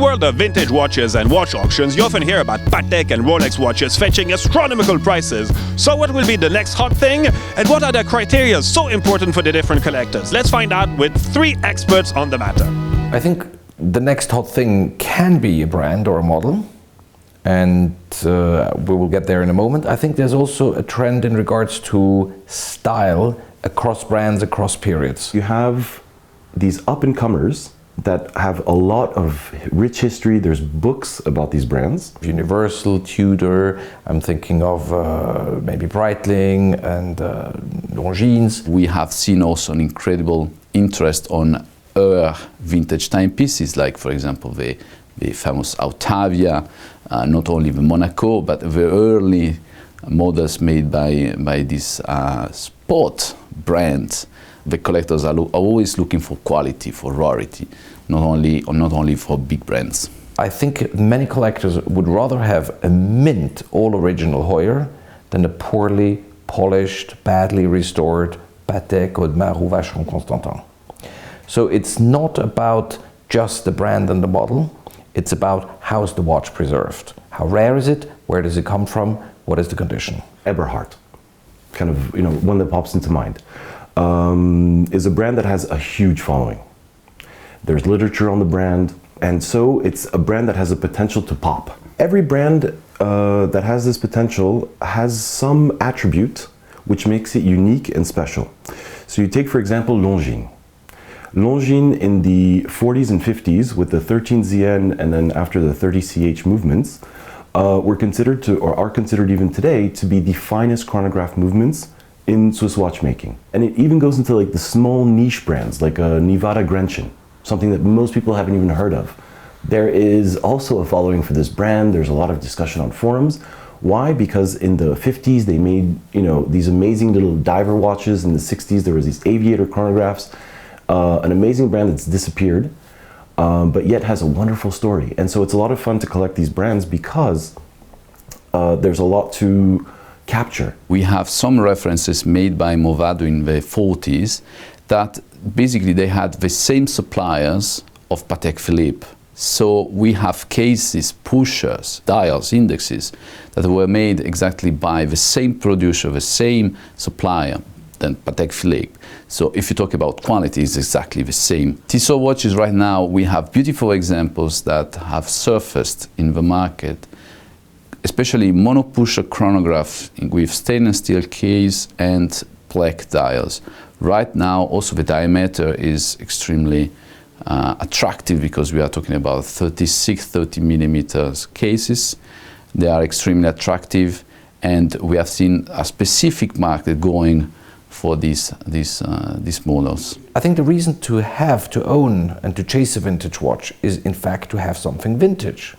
world of vintage watches and watch auctions, you often hear about Patek and Rolex watches fetching astronomical prices. So what will be the next hot thing? And what are the criteria so important for the different collectors? Let's find out with 3 experts on the matter. I think the next hot thing can be a brand or a model, and we will get there in a moment. I think there's also a trend in regards to style across brands, across periods. You have these up-and-comers that have a lot of rich history. There's books about these brands. Universal, Tudor, I'm thinking of maybe Breitling and Longines. We have seen also an incredible interest on vintage timepieces, like for example the famous Autavia, not only the Monaco, but the early models made by these sport brands. The collectors are always looking for quality, for rarity, not only for big brands. I think many collectors would rather have a mint all original Heuer than a poorly polished, badly restored Patek, Audemars ou Vacheron Constantin. So it's not about just the brand and the model, it's about how is the watch preserved. How rare is it? Where does it come from? What is the condition? Eberhard, kind of, one that pops into mind, is a brand that has a huge following. There's literature on the brand, and so it's a brand that has a potential to pop. Every brand that has this potential has some attribute which makes it unique and special. So you take, for example, Longines. Longines in the 40s and 50s with the 13ZN and then after the 30CH movements were considered to, or are considered even today, to be the finest chronograph movements in Swiss watchmaking. And it even goes into like the small niche brands like a Nivada Grenchen, something that most people haven't even heard of. There is also a following for this brand. There's a lot of discussion on forums. Why? Because in the 50s they made these amazing little diver watches. In the 60s there was these aviator chronographs. An amazing brand that's disappeared, but yet has a wonderful story. And so it's a lot of fun to collect these brands because there's a lot to capture. We have some references made by Movado in the 40s that basically they had the same suppliers of Patek Philippe. So we have cases, pushers, dials, indexes that were made exactly by the same producer, the same supplier than Patek Philippe. So if you talk about quality, it's exactly the same. Tissot watches right now, we have beautiful examples that have surfaced in the market, especially monopusher chronographs with stainless steel case and black dials. Right now, also the diameter is extremely attractive because we are talking about 30 millimeters cases. They are extremely attractive, and we have seen a specific market going for these models. I think the reason to have, to own and to chase a vintage watch is in fact to have something vintage.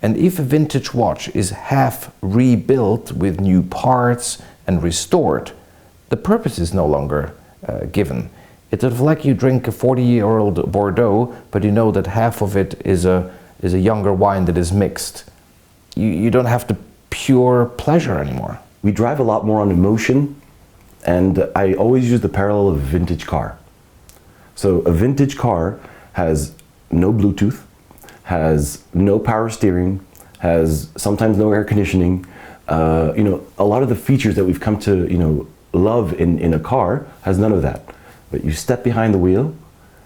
And if a vintage watch is half rebuilt with new parts and restored, the purpose is no longer given. It's like you drink a 40-year-old Bordeaux, but you know that half of it is a younger wine that is mixed. You don't have the pure pleasure anymore. We drive a lot more on emotion, and I always use the parallel of a vintage car. So a vintage car has no Bluetooth, has no power steering, has sometimes no air conditioning. A lot of the features that we've come to love in a car has none of that. But you step behind the wheel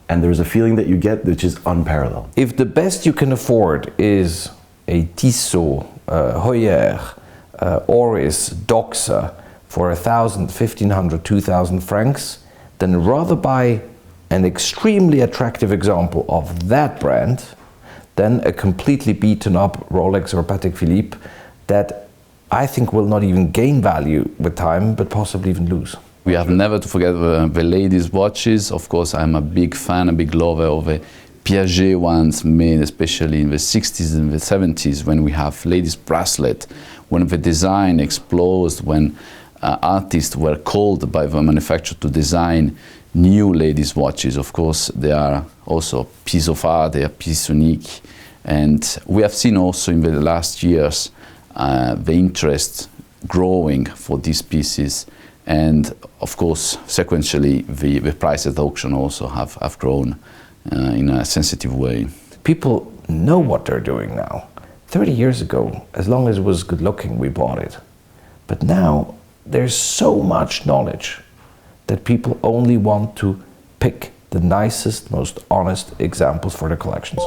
and there's a feeling that you get which is unparalleled. If the best you can afford is a Tissot, Heuer, Oris, Doxa for 1,000, 1,500, 2,000 francs, then rather buy an extremely attractive example of that brand than a completely beaten up Rolex or Patek Philippe that I think will not even gain value with time, but possibly even lose. We have never to forget the ladies' watches. Of course, I'm a big fan, a big lover of the Piaget ones made especially in the 60s and the 70s when we have ladies' bracelet, when the design explodes, when artists were called by the manufacturer to design new ladies' watches. Of course, they are also piece of art, they are piece unique. And we have seen also in the last years the interest growing for these pieces. And of course, sequentially, the price at auction also have grown in a sensitive way. People know what they're doing now. 30 years ago, as long as it was good looking, we bought it. But now, there's so much knowledge that people only want to pick the nicest, most honest examples for their collections.